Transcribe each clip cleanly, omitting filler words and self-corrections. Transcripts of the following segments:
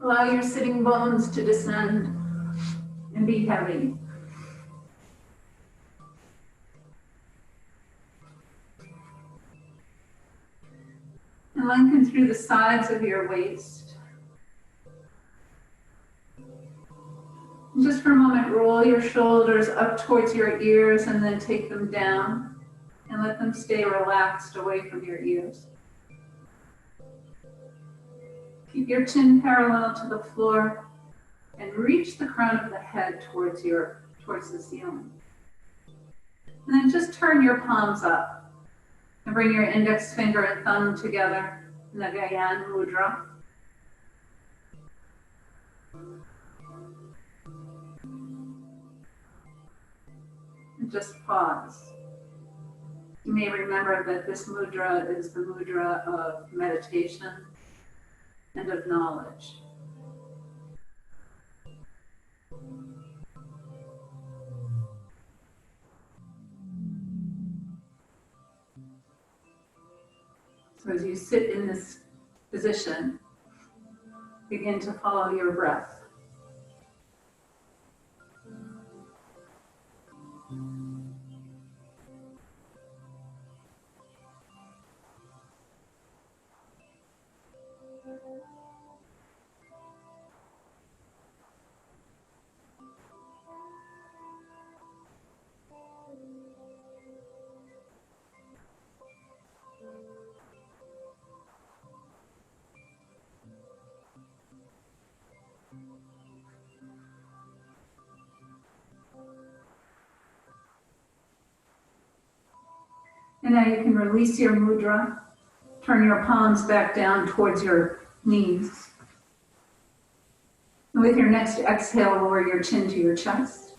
Allow your sitting bones to descend and be heavy. And lengthen through the sides of your waist. And just for a moment, roll your shoulders up towards your ears and then take them down and let them stay relaxed away from your ears. Keep your chin parallel to the floor and reach the crown of the head towards the ceiling. And then just turn your palms up and bring your index finger and thumb together in the Gyan Mudra. And just pause. You may remember that this mudra is the mudra of meditation and of knowledge. So as you sit in this position, begin to follow your breath. And now you can release your mudra. Turn your palms back down towards your knees. And with your next exhale, lower your chin to your chest.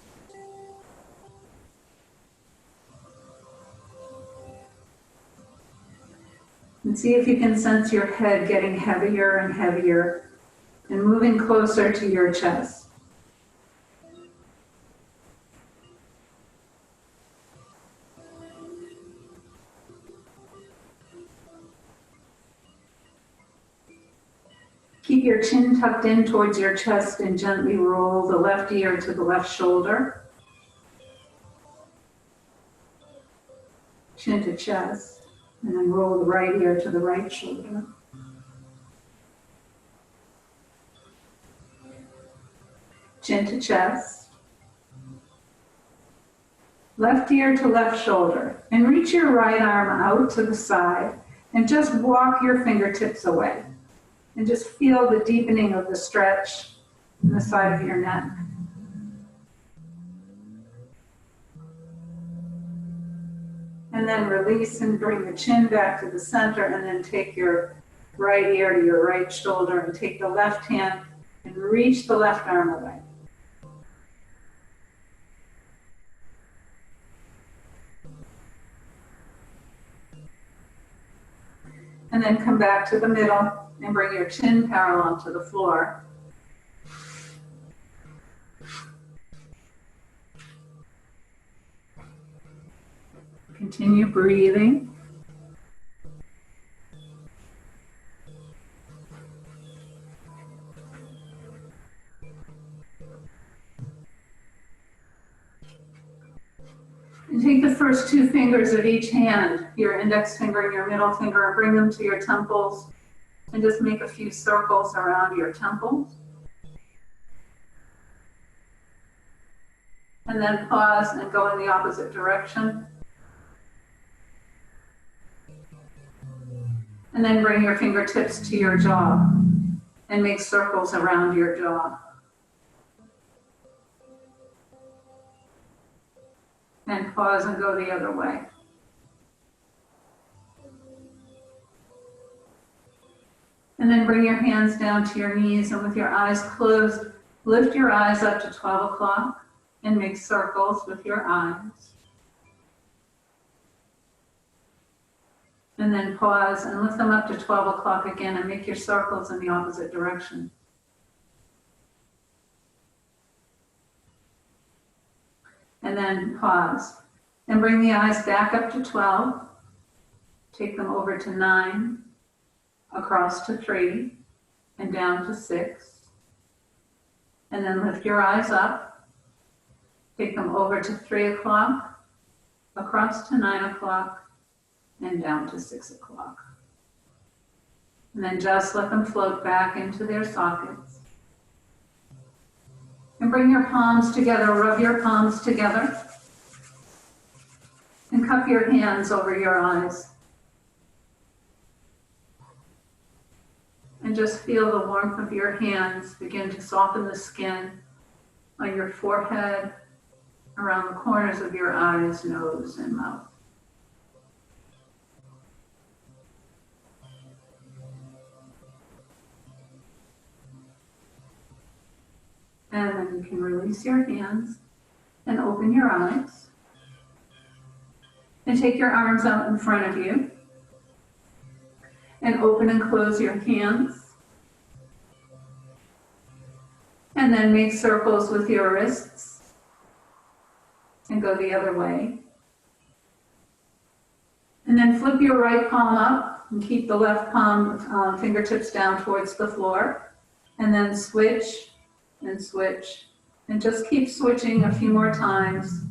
And see if you can sense your head getting heavier and heavier and moving closer to your chest. Keep your chin tucked in towards your chest and gently roll the left ear to the left shoulder. Chin to chest, and then roll the right ear to the right shoulder. Chin to chest. Left ear to left shoulder. And reach your right arm out to the side and just walk your fingertips away. And just feel the deepening of the stretch in the side of your neck. And then release and bring the chin back to the center, and then take your right ear to your right shoulder and take the left hand and reach the left arm away. And then come back to the middle and bring your chin parallel to the floor. Continue breathing. And take the first two fingers of each hand, your index finger and your middle finger, and bring them to your temples. And just make a few circles around your temples. And then pause and go in the opposite direction. And then bring your fingertips to your jaw and make circles around your jaw. And pause and go the other way. And then bring your hands down to your knees, and with your eyes closed, lift your eyes up to 12 o'clock and make circles with your eyes. And then pause and lift them up to 12 o'clock again and make your circles in the opposite direction. And then pause and bring the eyes back up to 12. Take them over to 9. Across to 3, and down to 6, And then lift your eyes up. Take them over to 3 o'clock, across to 9 o'clock, and down to 6 o'clock. And then just let them float back into their sockets. And bring your palms together, rub your palms together. And cup your hands over your eyes. And just feel the warmth of your hands begin to soften the skin on your forehead, around the corners of your eyes, nose, and mouth. And then you can release your hands and open your eyes. And take your arms out in front of you. And open and close your hands. And then make circles with your wrists. And go the other way. And then flip your right palm up and keep the left palm fingertips down towards the floor. And then switch and switch. And just keep switching a few more times.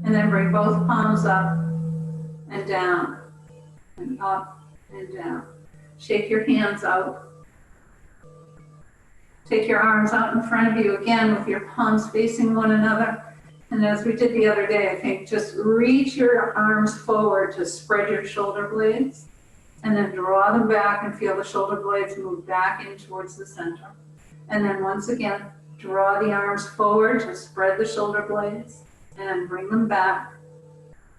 And then bring both palms up and down, and up and down. Shake your hands out. Take your arms out in front of you again with your palms facing one another. And as we did the other day, I think just reach your arms forward to spread your shoulder blades. And then draw them back and feel the shoulder blades move back in towards the center. And then once again, draw the arms forward to spread the shoulder blades. And bring them back.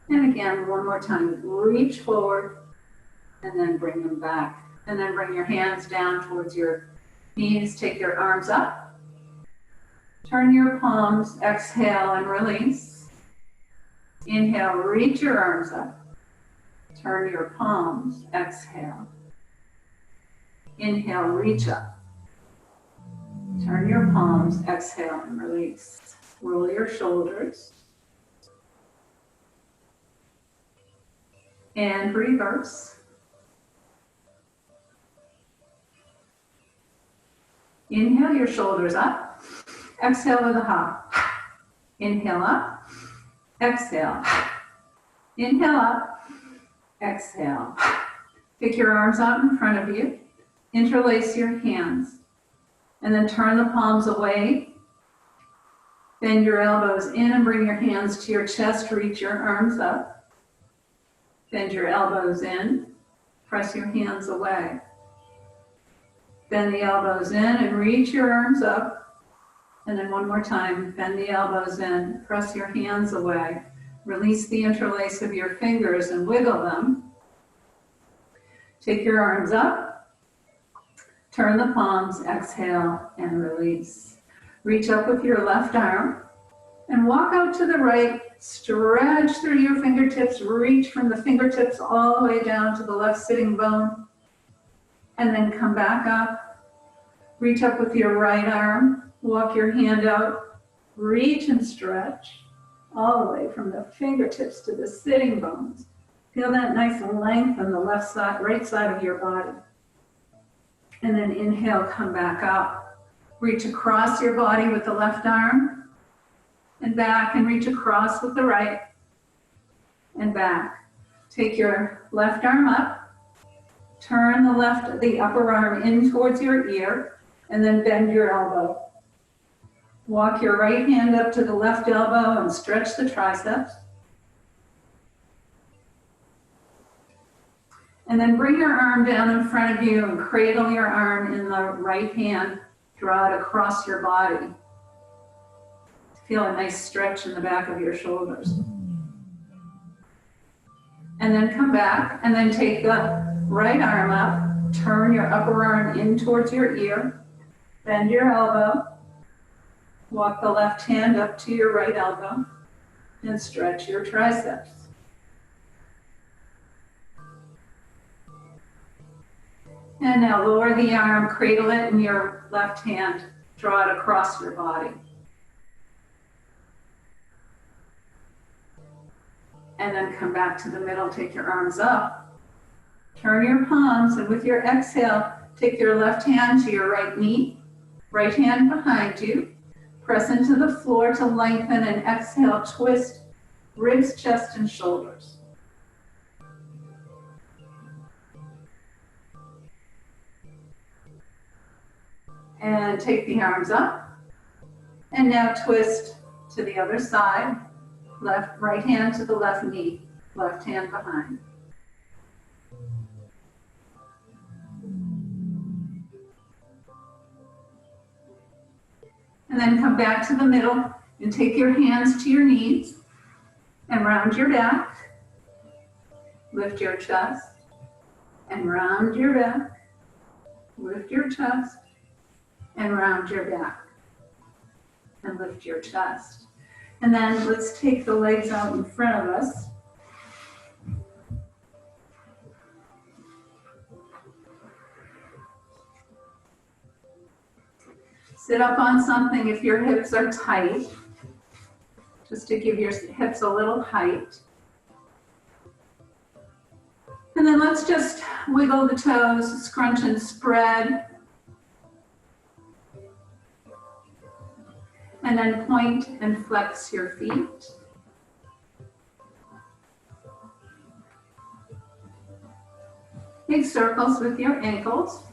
And again, one more time, reach forward and then bring them back. And then bring your hands down towards your knees. Take your arms up. Turn your palms, exhale and release. Inhale, reach your arms up. Turn your palms, exhale. Inhale, reach up. Turn your palms, exhale and release. Roll your shoulders. And reverse. Inhale your shoulders up. Exhale with a hop. Inhale up. Exhale. Inhale up. Exhale. Take your arms out in front of you. Interlace your hands. And then turn the palms away. Bend your elbows in and bring your hands to your chest. Reach your arms up. Bend your elbows in, press your hands away. Bend the elbows in and reach your arms up. And then one more time, bend the elbows in, press your hands away. Release the interlace of your fingers and wiggle them. Take your arms up, turn the palms, exhale and release. Reach up with your left arm and walk out to the right. Stretch through your fingertips, reach from the fingertips all the way down to the left sitting bone. And then come back up. Reach up with your right arm, walk your hand out, reach and stretch all the way from the fingertips to the sitting bones. Feel that nice length on the left side, right side of your body. And then inhale, come back up. Reach across your body with the left arm. And back and reach across with the right and back. Take your left arm up, turn the upper arm in towards your ear, and then bend your elbow. Walk your right hand up to the left elbow and stretch the triceps. And then bring your arm down in front of you and cradle your arm in the right hand. Draw it across your body. Feel a nice stretch in the back of your shoulders. And then come back and then take the right arm up, turn your upper arm in towards your ear, bend your elbow, walk the left hand up to your right elbow, and stretch your triceps. And now lower the arm, cradle it in your left hand, draw it across your body. And then come back to the middle, take your arms up, turn your palms, and with your exhale, take your left hand to your right knee, right hand behind you. Press into the floor to lengthen and exhale, twist ribs, chest, and shoulders. And take the arms up. And now twist to the other side. Right hand to the left knee, left hand behind. And then come back to the middle and take your hands to your knees and round your back. Lift your chest and round your back. Lift your chest and round your back. And lift your chest. And then let's take the legs out in front of us. Sit up on something if your hips are tight, just to give your hips a little height. And then let's just wiggle the toes, scrunch and spread. And then point and flex your feet. Make circles with your ankles.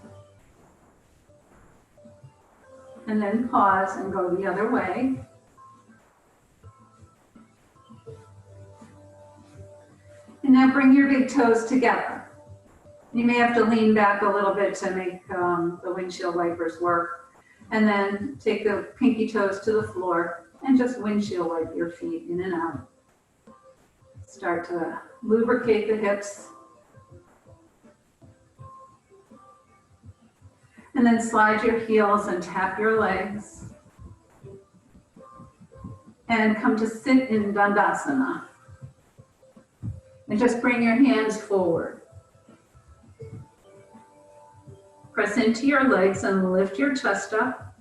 And then pause and go the other way. And now bring your big toes together. You may have to lean back a little bit to make the windshield wipers work. And then take the pinky toes to the floor and just windshield wipe your feet in and out. Start to lubricate the hips. And then slide your heels and tap your legs. And come to sit in Dandasana. And just bring your hands forward. Press into your legs and lift your chest up.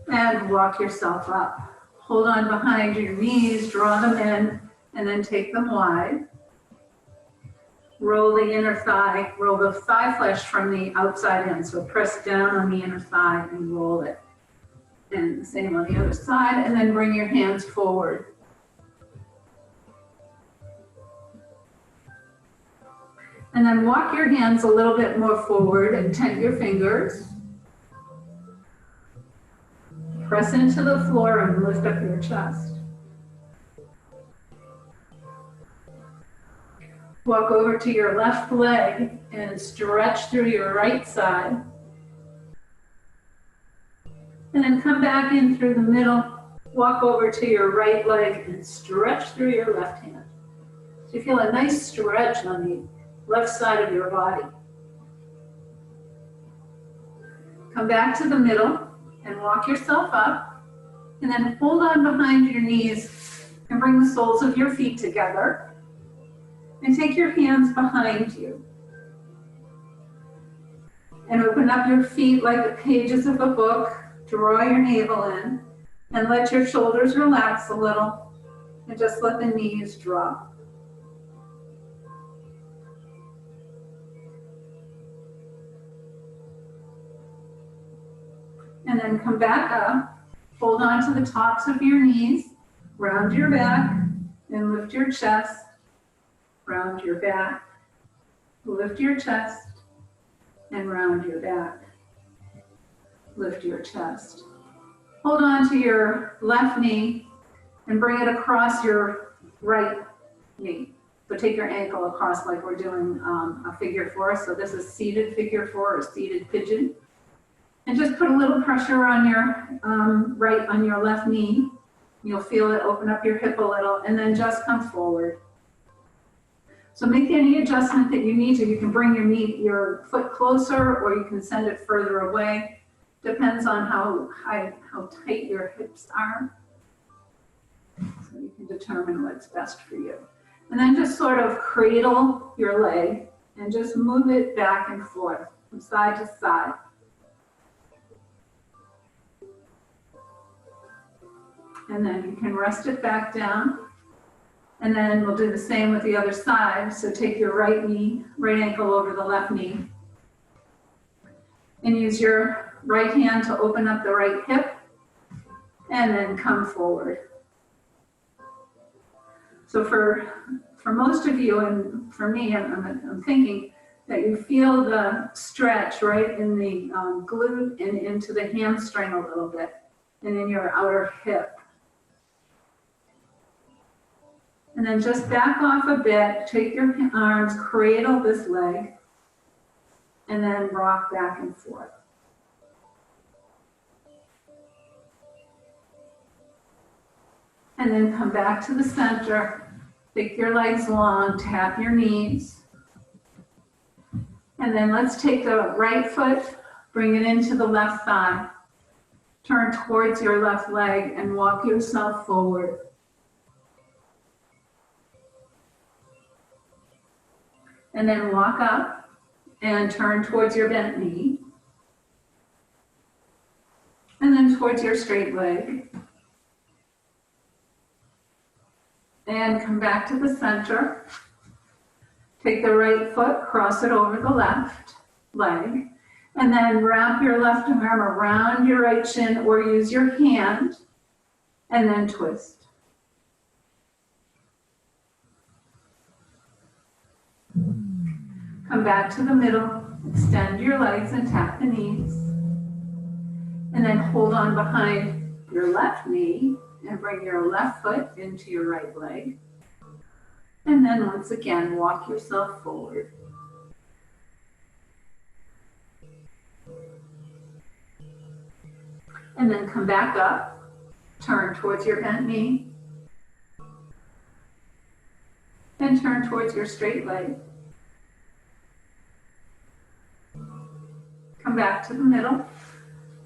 And walk yourself up. Hold on behind your knees, draw them in, and then take them wide. Roll the inner thigh, roll the thigh flesh from the outside in. So press down on the inner thigh and roll it. And the same on the other side, and then bring your hands forward. And then walk your hands a little bit more forward and tent your fingers. Press into the floor and lift up your chest. Walk over to your left leg and stretch through your right side. And then come back in through the middle. Walk over to your right leg and stretch through your left hand. So you feel a nice stretch on the left side of your body. Come back to the middle and walk yourself up. And then hold on behind your knees and bring the soles of your feet together. And take your hands behind you. And open up your feet like the pages of a book. Draw your navel in. And let your shoulders relax a little. And just let the knees drop. And then come back up. Hold on to the tops of your knees. Round your back. And lift your chest. Round your back, lift your chest, and round your back. Lift your chest. Hold on to your left knee and bring it across your right knee. So take your ankle across like we're doing a figure four. So this is seated figure four or seated pigeon. And just put a little pressure on your on your left knee. You'll feel it open up your hip a little, and then just come forward. So make any adjustment that you need to. You can bring your foot closer, or you can send it further away. Depends on how tight your hips are. So you can determine what's best for you. And then just sort of cradle your leg and just move it back and forth from side to side. And then you can rest it back down. And then we'll do the same with the other side. So take your right ankle over the left knee. And use your right hand to open up the right hip. And then come forward. So for most of you, and for me, I'm thinking that you feel the stretch right in the glute and into the hamstring a little bit, and in your outer hip. And then just back off a bit, take your arms, cradle this leg, and then rock back and forth. And then come back to the center. Take your legs long, tap your knees. And then let's take the right foot, bring it into the left thigh. Turn towards your left leg and walk yourself forward. And then walk up and turn towards your bent knee. And then towards your straight leg. And come back to the center. Take the right foot, cross it over the left leg, and then wrap your left arm around your right shin or use your hand, and then twist. Come back to the middle, extend your legs and tap the knees, and then hold on behind your left knee and bring your left foot into your right leg. And then once again, walk yourself forward. And then come back up, turn towards your bent knee, and turn towards your straight leg. Come back to the middle,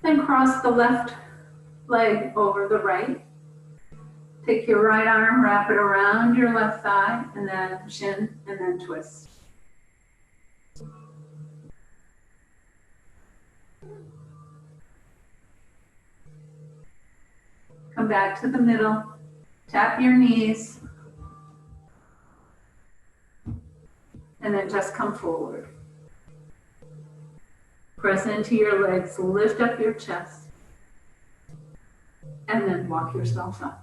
then cross the left leg over the right. Take your right arm, wrap it around your left thigh, and then shin, and then twist. Come back to the middle, tap your knees, and then just come forward. Press into your legs, lift up your chest, and then walk yourself up.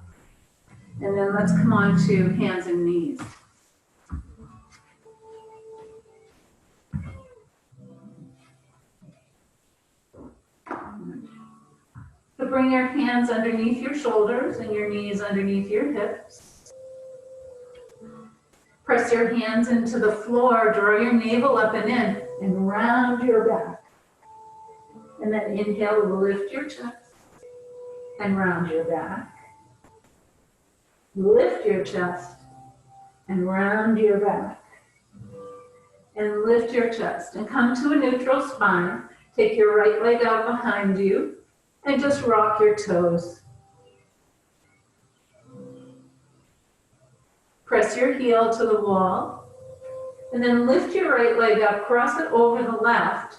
And then let's come on to hands and knees. So bring your hands underneath your shoulders and your knees underneath your hips. Press your hands into the floor, draw your navel up and in, and round your back. And then inhale, lift your chest and round your back. Lift your chest and round your back. And lift your chest and come to a neutral spine. Take your right leg out behind you and just rock your toes. Press your heel to the wall and then lift your right leg up, cross it over the left.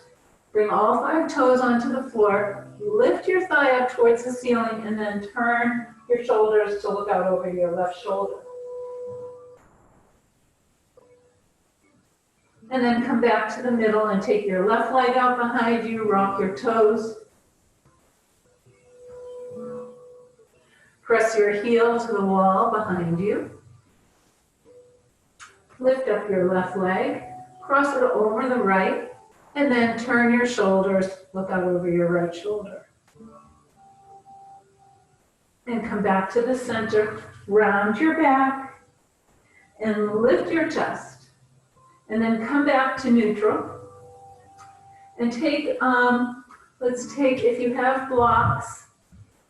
Bring all 5 toes onto the floor. Lift your thigh up towards the ceiling and then turn your shoulders to look out over your left shoulder. And then come back to the middle and take your left leg out behind you, rock your toes. Press your heel to the wall behind you. Lift up your left leg, cross it over the right, and then turn your shoulders, look out over your right shoulder. And come back to the center, round your back, and lift your chest. And then come back to neutral. And take, let's take, if you have blocks,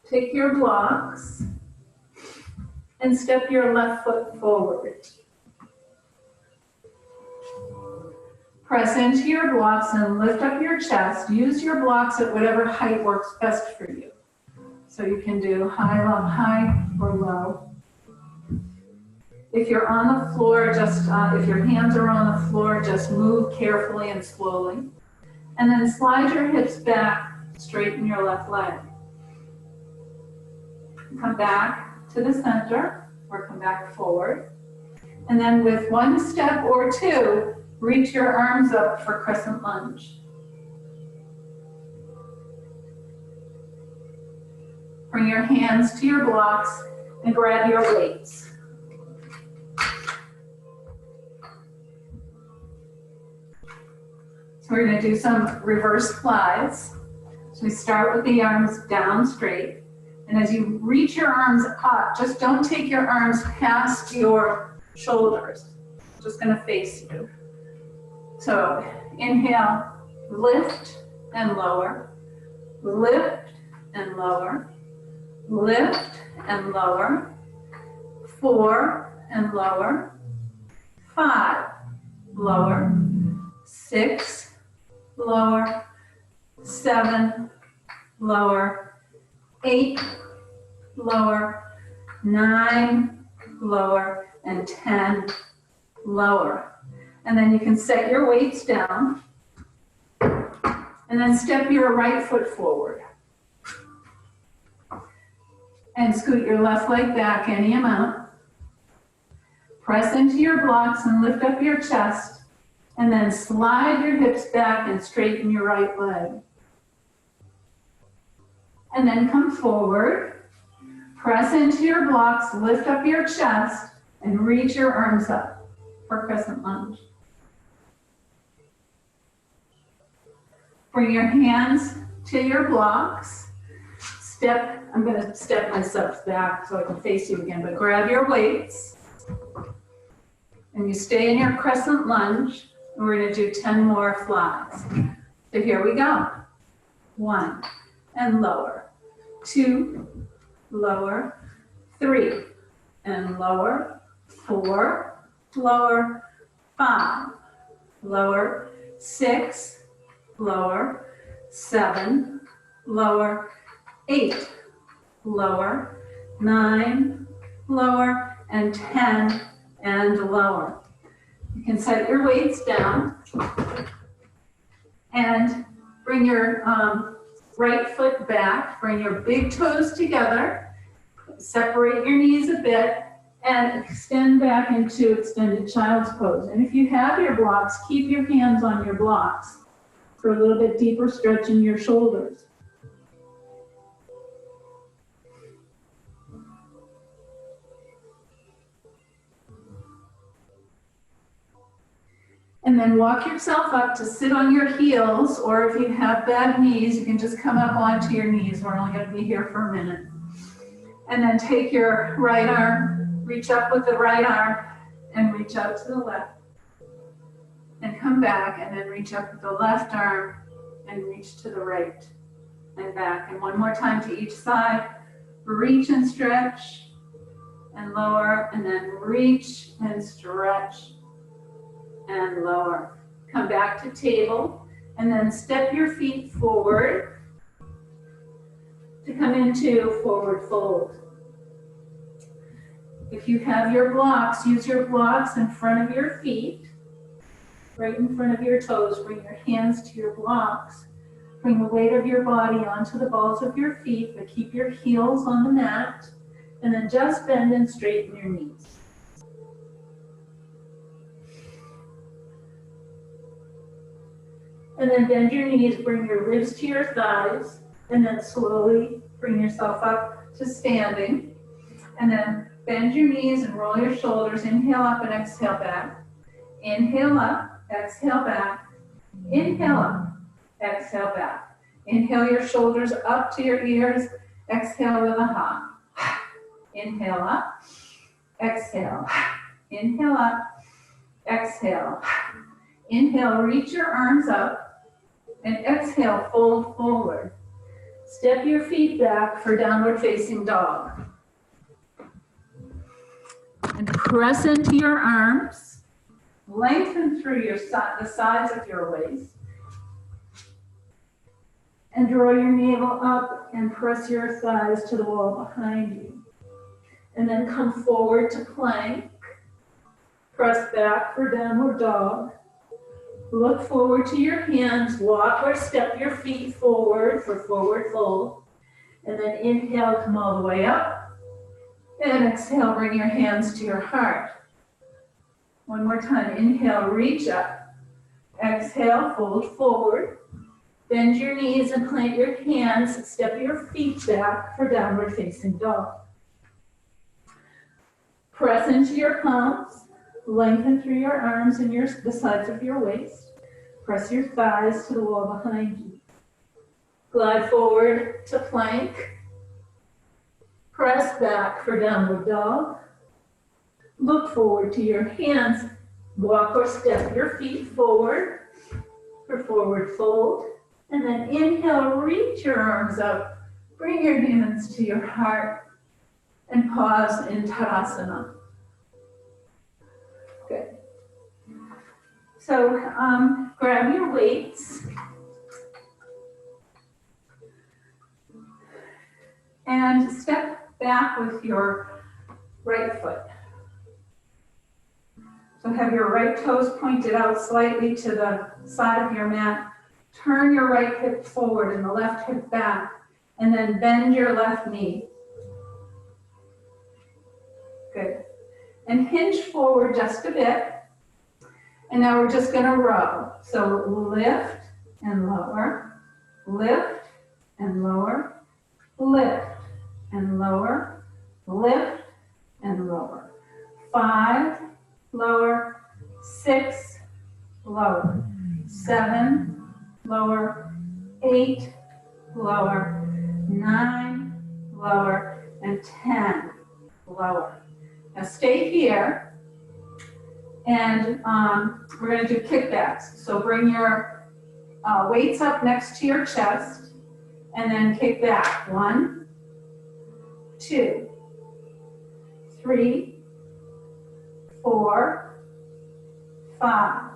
take your blocks and step your left foot forward. Press into your blocks and lift up your chest. Use your blocks at whatever height works best for you. So you can do high, low, high, or low. If you're on the floor, just if your hands are on the floor, just move carefully and slowly. And then slide your hips back, straighten your left leg. Come back to the center, or come back forward. And then with one step or two, reach your arms up for crescent lunge. Bring your hands to your blocks and grab your weights. So we're going to do some reverse flies. So we start with the arms down straight. And as you reach your arms up, just don't take your arms past your shoulders. Just going to face you. So inhale, lift and lower, lift and lower, lift and lower, 4 and lower, 5, lower, 6, lower, 7, lower, 8, lower, 9, lower, and 10, lower. And then you can set your weights down and then step your right foot forward. And scoot your left leg back any amount. Press into your blocks and lift up your chest, and then slide your hips back and straighten your right leg. And then come forward, press into your blocks, lift up your chest, and reach your arms up for crescent lunge. Bring your hands to your blocks. I'm going to step myself back so I can face you again, but grab your weights. And you stay in your crescent lunge, and we're going to do 10 more flies. So here we go. 1, and lower. 2, lower. 3, and lower. 4, lower. 5, lower. 6, lower. 7, lower. 8, lower. 9, lower. And 10, and lower. You can set your weights down and bring your right foot back, bring your big toes together, separate your knees a bit, and extend back into extended child's pose. And if you have your blocks, keep your hands on your blocks for a little bit deeper stretch in your shoulders. And then walk yourself up to sit on your heels, or if you have bad knees, you can just come up onto your knees. We're only going to be here for a minute. And then take your right arm, reach up with the right arm, and reach out to the left. And come back, and then reach up with the left arm, and reach to the right, and back. And one more time to each side. Reach and stretch, and lower, and then reach and stretch, and lower. Come back to table, and then step your feet forward to come into forward fold. If you have your blocks, use your blocks in front of your feet, right in front of your toes. Bring your hands to your blocks. Bring the weight of your body onto the balls of your feet, but keep your heels on the mat, and then just bend and straighten your knees. And then bend your knees, bring your ribs to your thighs, and then slowly bring yourself up to standing. And then bend your knees and roll your shoulders. Inhale up and exhale back. Inhale up, exhale back. Inhale up, exhale back. Inhale your shoulders up to your ears. Exhale with a hop. Inhale up, exhale. Inhale up, exhale. Inhale, reach your arms up. And exhale, fold forward. Step your feet back for downward facing dog. And press into your arms. Lengthen through the sides of your waist. And draw your navel up and press your thighs to the wall behind you. And then come forward to plank. Press back for downward dog. Look forward to your hands, walk or step your feet forward for forward fold. And then inhale, come all the way up. And exhale, bring your hands to your heart. One more time. Inhale, reach up. Exhale, fold forward. Bend your knees and plant your hands. Step your feet back for downward facing dog. Press into your palms. Lengthen through your arms and the sides of your waist. Press your thighs to the wall behind you. Glide forward to plank. Press back for downward dog. Look forward to your hands. Walk or step your feet forward for forward fold. And then inhale, reach your arms up. Bring your hands to your heart and pause in Tadasana. Good. So grab your weights and step back with your right foot. So have your right toes pointed out slightly to the side of your mat. Turn your right hip forward and the left hip back, and then bend your left knee. Good. And hinge forward just a bit. And now we're just going to row. So lift and lower, lift and lower, lift and lower, lift and lower. 5, lower, 6, lower, 7, lower, 8, lower, 9, lower, and 10, lower. Now stay here. And we're going to do kickbacks. So bring your weights up next to your chest and then kick back. 1, 2, 3, 4, 5,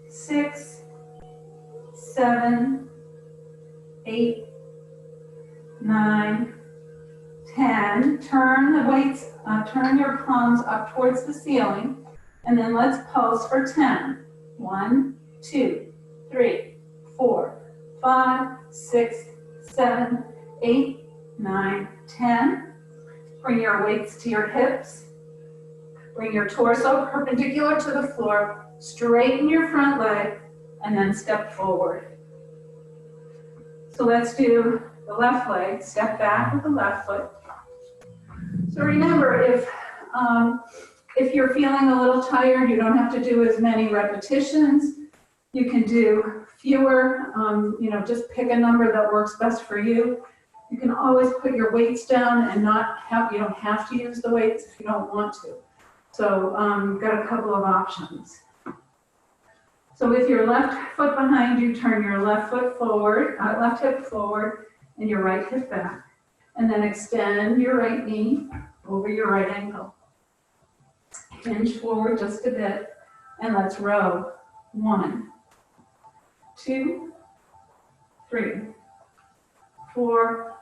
6, 7, 8, 9, 10. Turn the weights, turn your palms up towards the ceiling. And then let's pulse for 10. 1, 2, 3, 4, 5, 6, 7, 8, 9, 10. Bring your weights to your hips. Bring your torso perpendicular to the floor. Straighten your front leg and then step forward. So let's do the left leg. Step back with the left foot. So remember, if you're feeling a little tired, you don't have to do as many repetitions. You can do fewer, just pick a number that works best for you. You can always put your weights down and you don't have to use the weights if you don't want to. So you've got a couple of options. So with your left foot behind you, turn your left foot forward, left hip forward, and your right hip back. And then extend your right knee over your right ankle. Hinge forward just a bit, and let's row. 1, 2, 3, 4,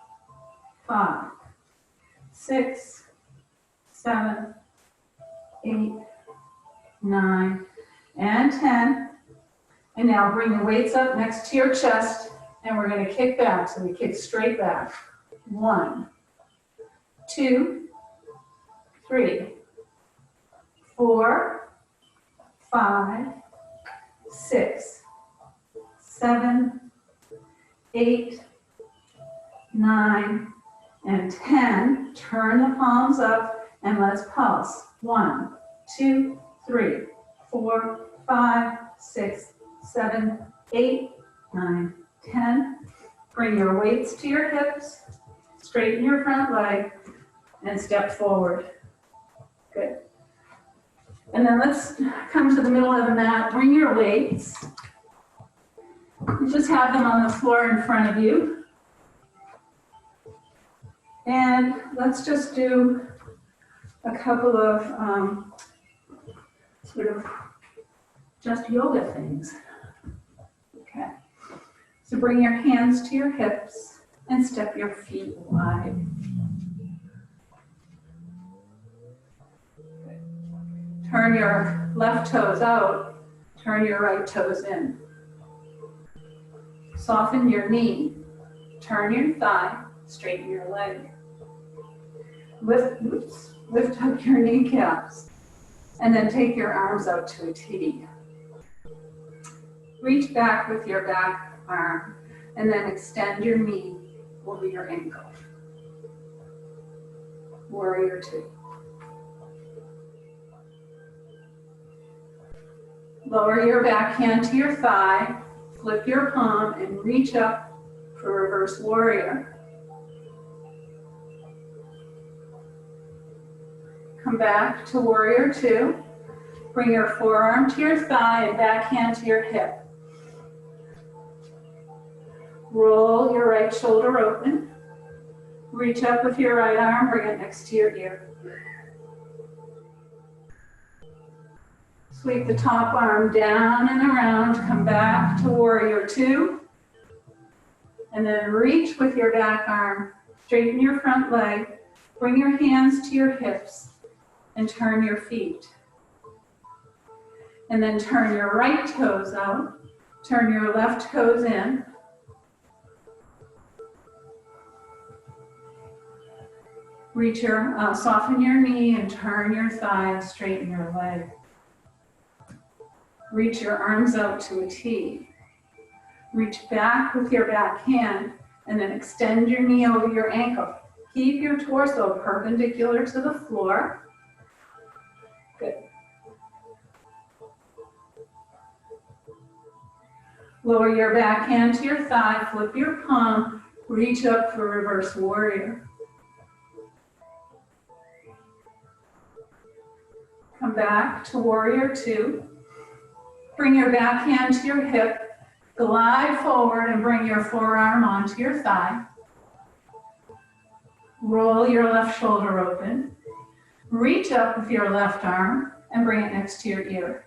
5, 6, 7, 8, 9, and 10. And now bring the weights up next to your chest, and we're going to kick back. So we kick straight back. 1, 2, 3, 4, 5, 6, 7, 8, 9, and 10. Turn the palms up and let's pulse. 1, 2, 3, 4, 5, 6, 7, 8, 9, 10. Bring your weights to your hips. Straighten your front leg and step forward. Good. And then let's come to the middle of the mat. Bring your weights. You just have them on the floor in front of you. And let's just do a couple of sort of just yoga things. Okay. So bring your hands to your hips and step your feet wide. Turn your left toes out, turn your right toes in. Soften your knee, turn your thigh, straighten your leg. Lift up your kneecaps. And then take your arms out to a T. Reach back with your back arm and then extend your knee over your ankle. Warrior two. Lower your back hand to your thigh, flip your palm and reach up for reverse warrior. Come back to warrior two. Bring your forearm to your thigh and back hand to your hip. Roll your right shoulder open. Reach up with your right arm, bring it next to your ear. Sweep the top arm down and around, come back to warrior two. And then reach with your back arm, straighten your front leg, bring your hands to your hips, and turn your feet. And then turn your right toes out, turn your left toes in. Soften your knee and turn your thigh and straighten your leg. Reach your arms out to a T. Reach back with your back hand and then extend your knee over your ankle. Keep your torso perpendicular to the floor. Good. Lower your back hand to your thigh, flip your palm, reach up for reverse warrior. Come back to warrior two. Bring your back hand to your hip, glide forward and bring your forearm onto your thigh. Roll your left shoulder open. Reach up with your left arm and bring it next to your ear.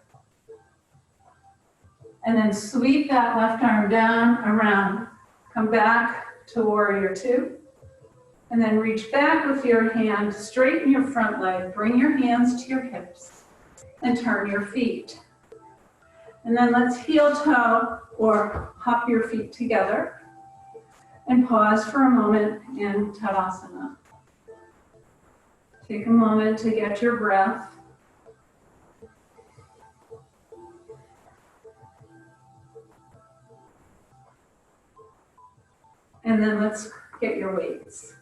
And then sweep that left arm down, around. Come back to warrior two. And then reach back with your hand, straighten your front leg, bring your hands to your hips, and turn your feet. And then let's heel toe or hop your feet together and pause for a moment in Tadasana. Take a moment to get your breath. And then let's get your weights.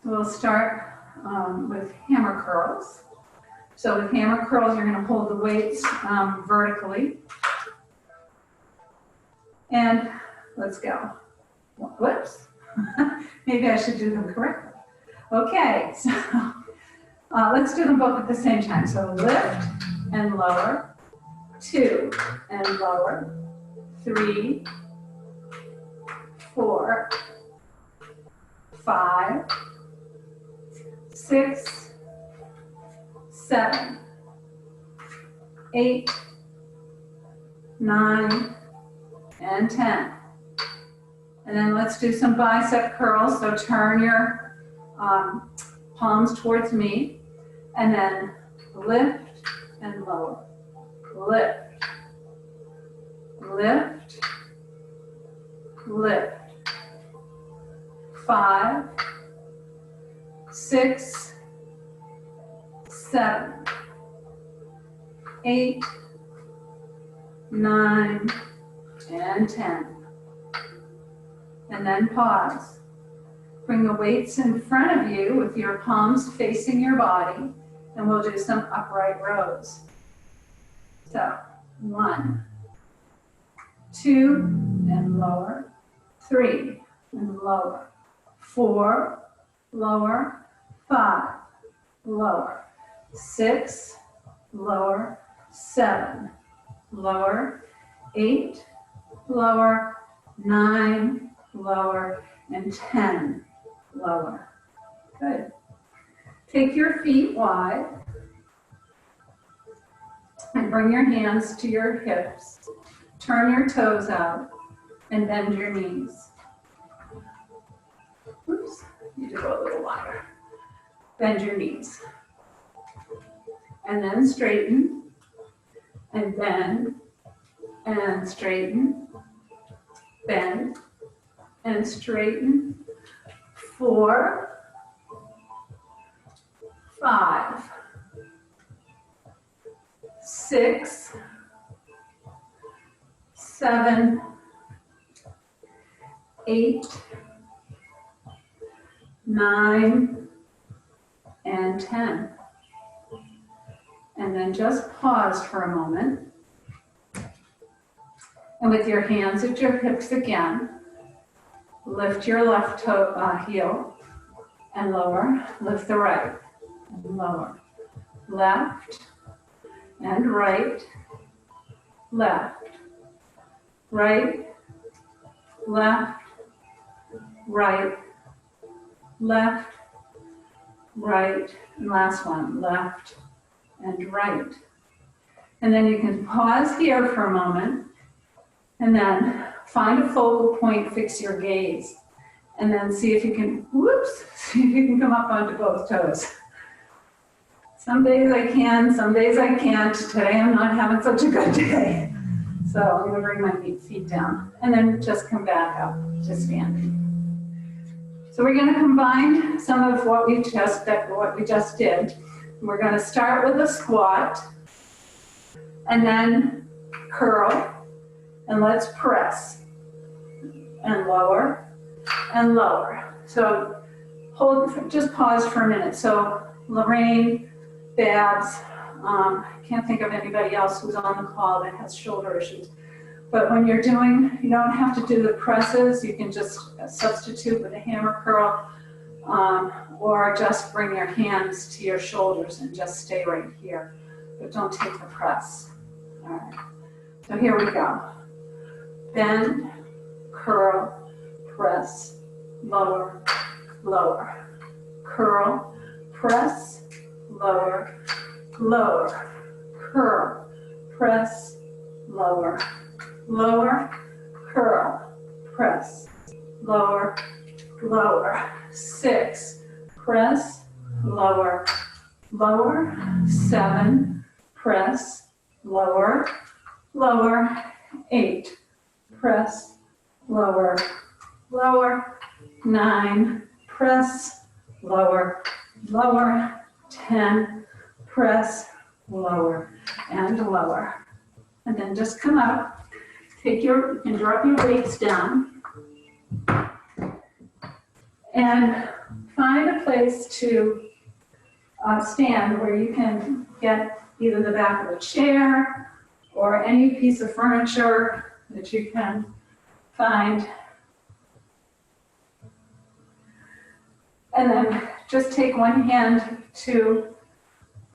We'll start with hammer curls. So with hammer curls, you're going to hold the weights vertically. And let's go. Whoops. Maybe I should do them correctly. Okay, so let's do them both at the same time. So lift and lower, 2 and lower, 3, 4, 5, 6, 7, 8, 9, and 10. And then let's do some bicep curls. So turn your palms towards me, and then lift and lower. Lift, lift, lift. 5, 6, 7, 8, 9, and 10. And then pause. Bring the weights in front of you with your palms facing your body, and we'll do some upright rows. So 1, 2, and lower, 3, and lower, 4, lower, 5, lower, 6, lower, 7, lower, 8, lower, 9, lower, and 10, lower. Good. Take your feet wide and bring your hands to your hips. Turn your toes out and bend your knees. Oops, you need to go a little wider. Bend your knees. And then straighten, and bend, and straighten, bend, and straighten. 4, 5, 6, 7, 8, 9, and 10. And then just pause for a moment. And with your hands at your hips again, lift your left toe, heel and lower. Lift the right and lower. Left and right, left, right, left, right, left, right, and last one, left and right. And then you can pause here for a moment and then find a focal point, fix your gaze, and then see if you can, see if you can come up onto both toes. Some days I can, some days I can't. Today I'm not having such a good day. So I'm going to bring my feet down and then just come back up to standing. So we're going to combine some of what we just did. We're going to start with a squat and then curl, and let's press and lower and lower. So just pause for a minute. So Lorraine, Babs, I can't think of anybody else who's on the call that has shoulder issues. But when you're doing, you don't have to do the presses. You can just substitute with a hammer curl, or just bring your hands to your shoulders and just stay right here. But don't take the press. All right. So here we go. Bend, curl, press, lower, lower. Curl, press, lower, lower. Curl, press, lower, lower. Curl, press, lower, lower. 6, press, lower, lower. 7, press, lower, lower. 8, press, lower, lower. 9, press, lower, lower. 10, press, lower, and lower. And then just come up, you can drop your weights down, and find a place to stand where you can get either the back of a chair or any piece of furniture that you can find. And then just take one hand to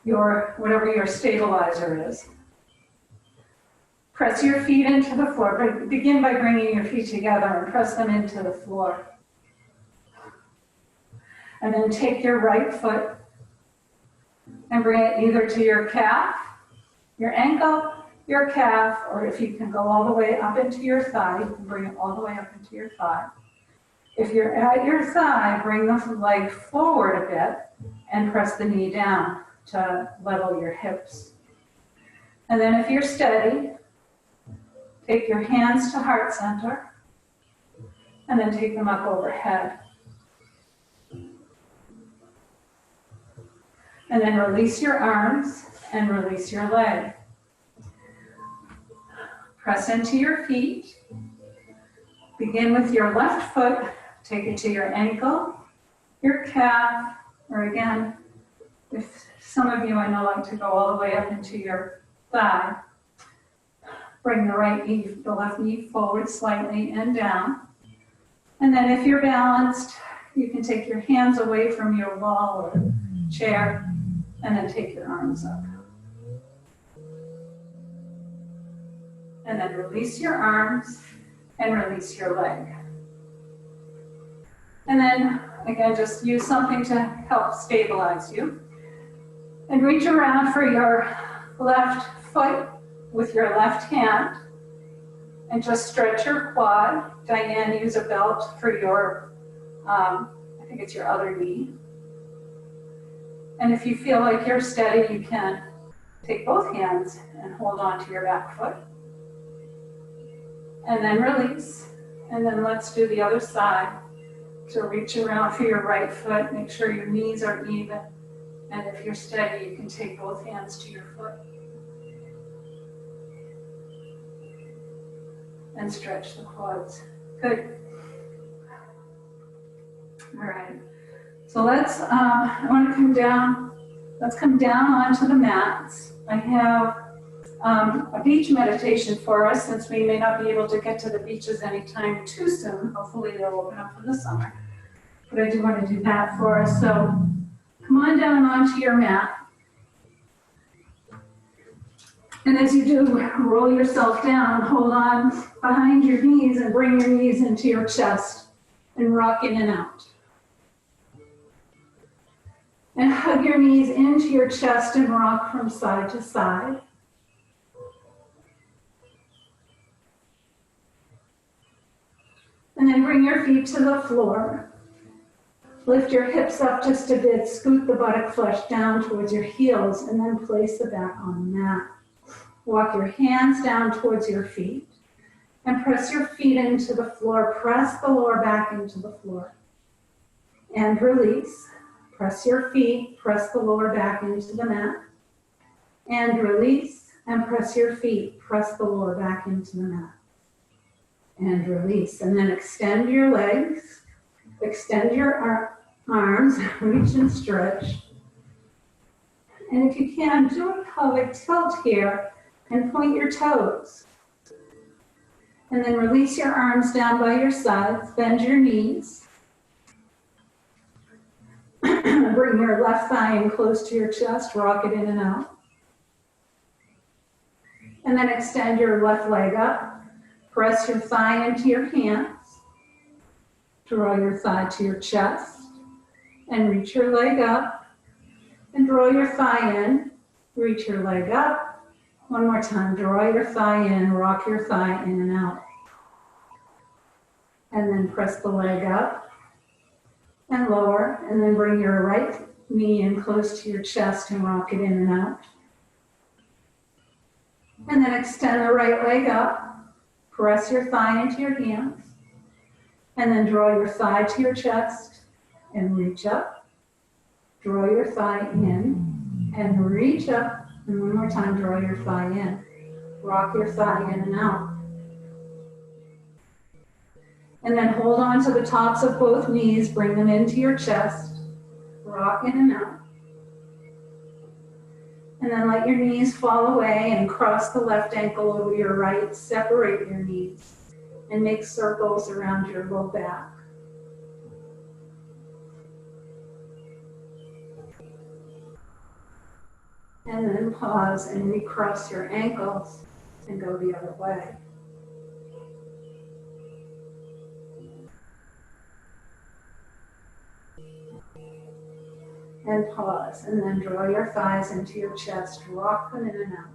whatever your stabilizer is. Press your feet into the floor. Begin by bringing your feet together and press them into the floor. And then take your right foot and bring it either to your calf, your ankle, your calf, or if you can go all the way up into your thigh, you can bring it all the way up into your thigh. If you're at your thigh, bring the leg forward a bit and press the knee down to level your hips. And then if you're steady, take your hands to heart center and then take them up overhead. And then release your arms and release your leg. Press into your feet. Begin with your left foot. Take it to your ankle, your calf, or again, if some of you I know like to go all the way up into your thigh. Bring the left knee forward slightly and down. And then if you're balanced, you can take your hands away from your wall or chair and then take your arms up. And then release your arms and release your leg. And then, again, just use something to help stabilize you. And reach around for your left foot with your left hand. And just stretch your quad. Diane, use a belt for your, I think it's your other knee. And if you feel like you're steady, you can take both hands and hold on to your back foot. And then release. And then let's do the other side. So reach around for your right foot. Make sure your knees are even. And if you're steady, you can take both hands to your foot and stretch the quads. Good. All right. So let's, I want to come down. Let's come down onto the mats. I have a beach meditation for us, since we may not be able to get to the beaches anytime too soon. Hopefully they'll open up for the summer. But I do want to do that for us. So come on down onto your mat. And as you do, roll yourself down, hold on behind your knees and bring your knees into your chest and rock in and out. And hug your knees into your chest and rock from side to side. And then bring your feet to the floor. Lift your hips up just a bit, scoot the buttock flesh down towards your heels, and then place the back on the mat. Walk your hands down towards your feet and press your feet into the floor. Press the lower back into the floor. And release. Press your feet, press the lower back into the mat. And release, and press your feet, press the lower back into the mat. And release. And then extend your legs, extend your arms, reach and stretch. And if you can, do a pelvic tilt here and point your toes. And then release your arms down by your sides, bend your knees. Bring your left thigh in close to your chest, rock it in and out. And then extend your left leg up. Press your thigh into your hands. Draw your thigh to your chest and reach your leg up. And draw your thigh in, reach your leg up. One more time, draw your thigh in, rock your thigh in and out. And then press the leg up and lower, and then bring your right knee in close to your chest and rock it in and out. And then extend the right leg up, press your thigh into your hands, and then draw your thigh to your chest and reach up. Draw your thigh in and reach up, and one more time, draw your thigh in. Rock your thigh in and out. And then hold on to the tops of both knees, bring them into your chest, rock in and out. And then let your knees fall away and cross the left ankle over your right, separate your knees, and make circles around your low back. And then pause and recross your ankles and go the other way. And pause, and then draw your thighs into your chest, rock them in and out.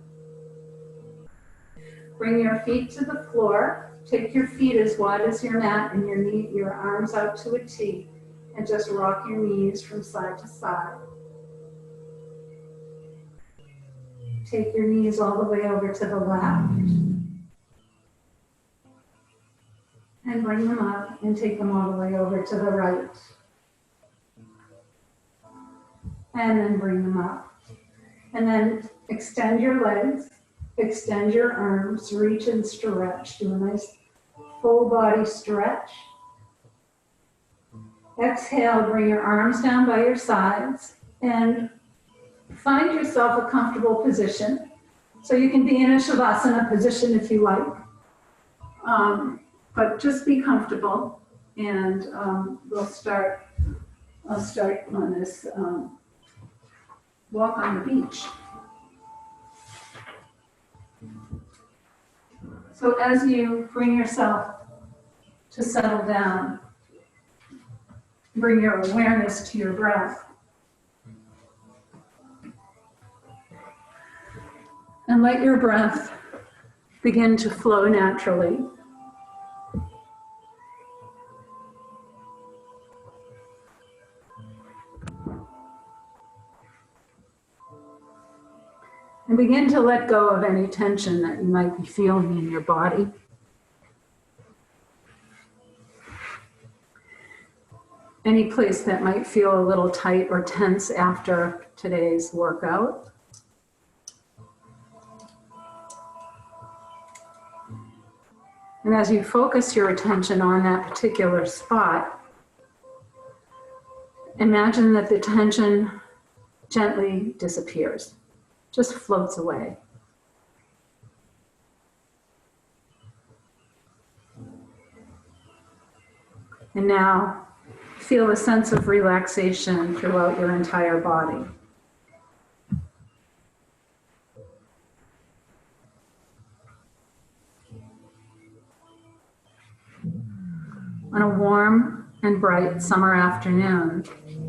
Bring your feet to the floor, take your feet as wide as your mat and your arms out to a T, and just rock your knees from side to side. Take your knees all the way over to the left, and bring them up and take them all the way over to the right. And then bring them up. And then extend your legs, extend your arms, reach and stretch. Do a nice full body stretch. Exhale, bring your arms down by your sides and find yourself a comfortable position. So you can be in a Shavasana position if you like, but just be comfortable. And I'll start on this walk on the beach. So as you bring yourself to settle down, bring your awareness to your breath. And let your breath begin to flow naturally. And begin to let go of any tension that you might be feeling in your body. Any place that might feel a little tight or tense after today's workout. And as you focus your attention on that particular spot, imagine that the tension gently disappears, just floats away. And now feel a sense of relaxation throughout your entire body. On a warm and bright summer afternoon,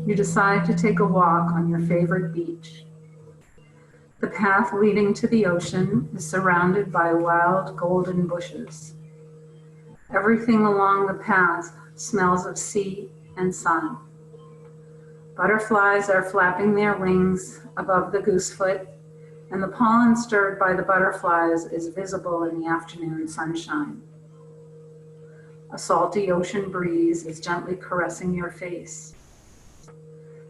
you decide to take a walk on your favorite beach. The path leading to the ocean is surrounded by wild golden bushes. Everything along the path smells of sea and sun. Butterflies are flapping their wings above the goosefoot, and the pollen stirred by the butterflies is visible in the afternoon sunshine. A salty ocean breeze is gently caressing your face.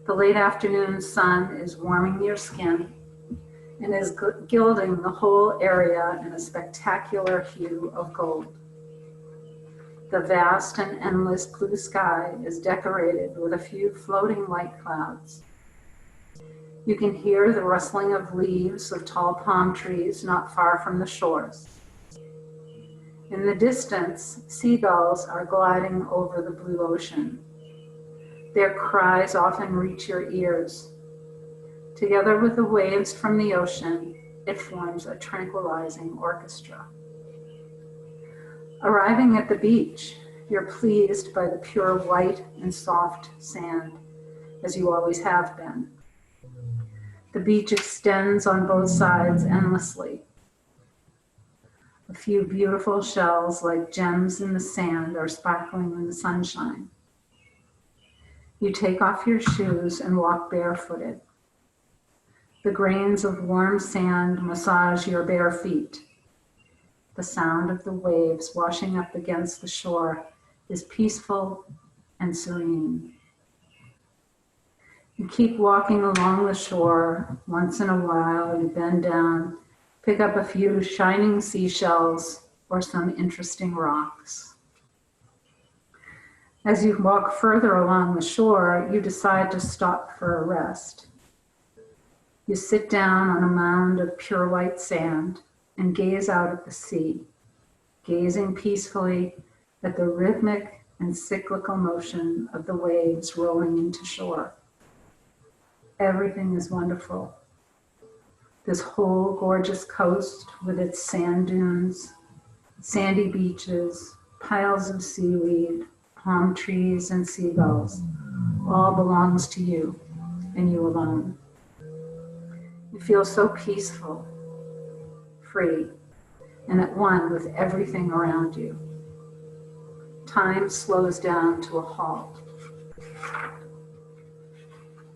The late afternoon sun is warming your skin and is gilding the whole area in a spectacular hue of gold. The vast and endless blue sky is decorated with a few floating white clouds. You can hear the rustling of leaves of tall palm trees not far from the shores. In the distance, seagulls are gliding over the blue ocean. Their cries often reach your ears. Together with the waves from the ocean, it forms a tranquilizing orchestra. Arriving at the beach, you're pleased by the pure white and soft sand, as you always have been. The beach extends on both sides endlessly. A few beautiful shells like gems in the sand are sparkling in the sunshine. You take off your shoes and walk barefooted. The grains of warm sand massage your bare feet. The sound of the waves washing up against the shore is peaceful and serene. You keep walking along the shore. Once in a while, you bend down, pick up a few shining seashells or some interesting rocks. As you walk further along the shore, you decide to stop for a rest. You sit down on a mound of pure white sand and gaze out at the sea, gazing peacefully at the rhythmic and cyclical motion of the waves rolling into shore. Everything is wonderful. This whole gorgeous coast with its sand dunes, sandy beaches, piles of seaweed, palm trees, and seagulls, all belongs to you and you alone. You feel so peaceful, free, and at one with everything around you. Time slows down to a halt.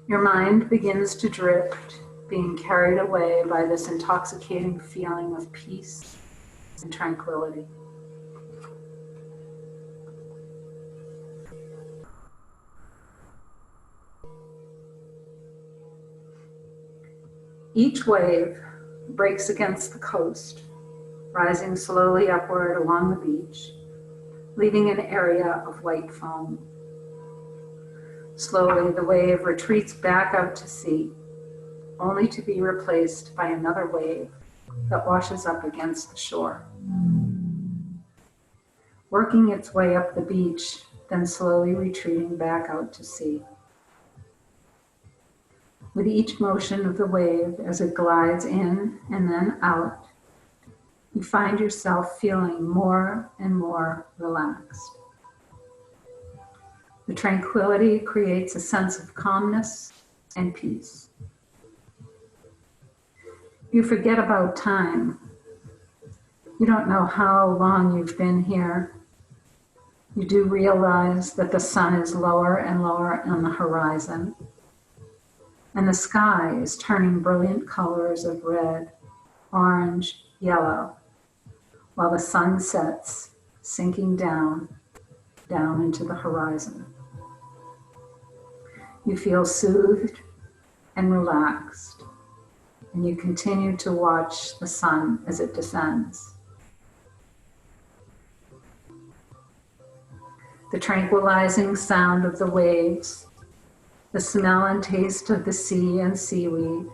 Your mind begins to drift, being carried away by this intoxicating feeling of peace and tranquility. Each wave breaks against the coast, rising slowly upward along the beach, leaving an area of white foam. Slowly, the wave retreats back out to sea, only to be replaced by another wave that washes up against the shore. Working its way up the beach, then slowly retreating back out to sea. With each motion of the wave as it glides in and then out, you find yourself feeling more and more relaxed. The tranquility creates a sense of calmness and peace. You forget about time. You don't know how long you've been here. You do realize that the sun is lower and lower on the horizon, and the sky is turning brilliant colors of red, orange, yellow, while the sun sets, sinking down into the horizon. You feel soothed and relaxed, and you continue to watch the sun as it descends. The tranquilizing sound of the waves, the smell and taste of the sea and seaweed,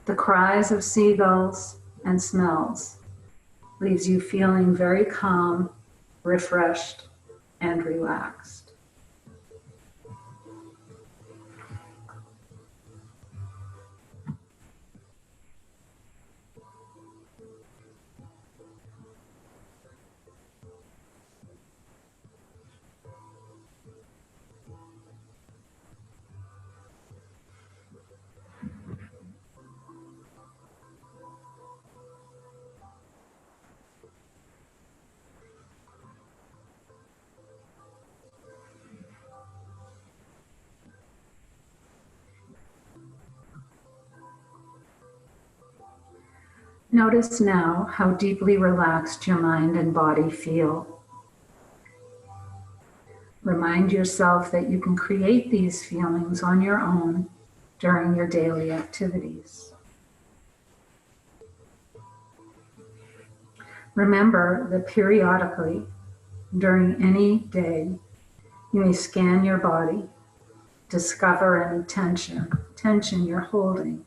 the cries of seagulls and smells leaves you feeling very calm, refreshed, and relaxed. Notice now how deeply relaxed your mind and body feel. Remind yourself that you can create these feelings on your own during your daily activities. Remember that periodically, during any day, you may scan your body, discover any tension you're holding,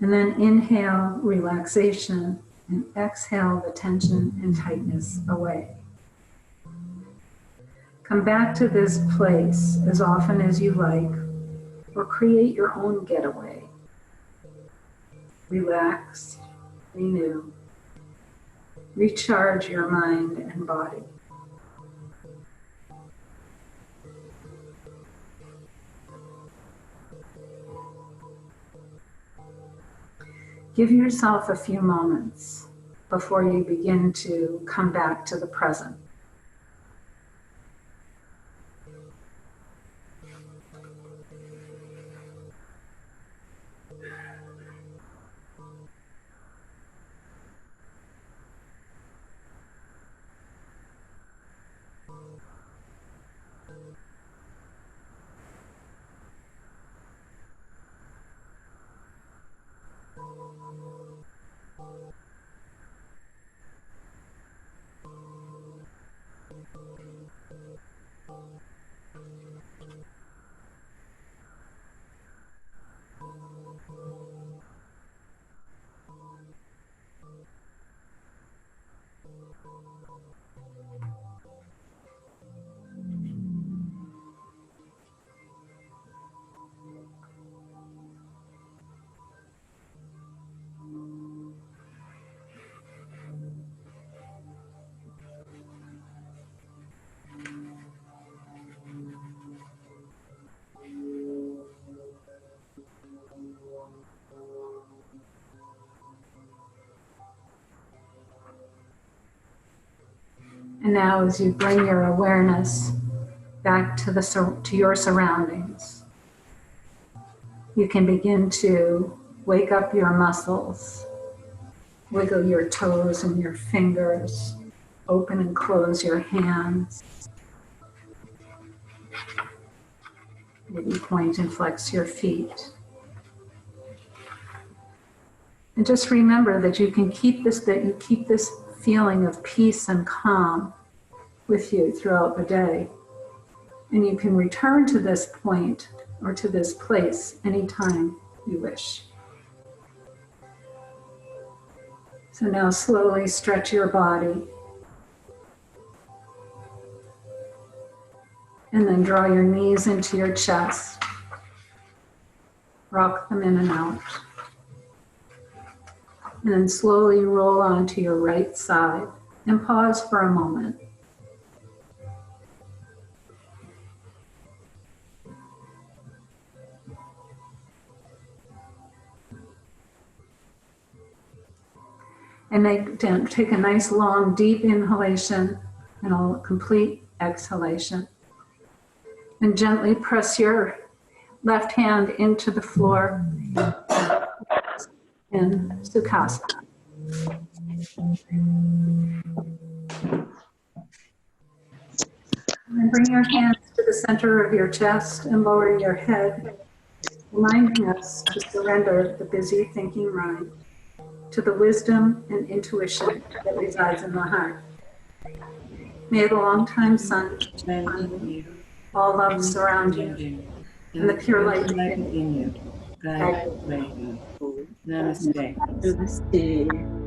and then inhale relaxation and exhale the tension and tightness away. Come back to this place as often as you like, or create your own getaway. Relax, renew, recharge your mind and body. Give yourself a few moments before you begin to come back to the present. And now as you bring your awareness back to your surroundings, you can begin to wake up your muscles, wiggle your toes and your fingers, open and close your hands. Maybe point and flex your feet. And just remember that you can keep this feeling of peace and calm with you throughout the day. And you can return to this point or to this place anytime you wish. So now slowly stretch your body. And then draw your knees into your chest. Rock them in and out. And then slowly roll onto your right side and pause for a moment. And take a nice long deep inhalation and a complete exhalation. And gently press your left hand into the floor in Sukhasana. And bring your hands to the center of your chest and lower your head, reminding us to surrender the busy thinking mind to the wisdom and intuition that resides in the heart. May the longtime sun shine upon you, all love surround you, and the pure light within you guide the way. Namaste. Namaste.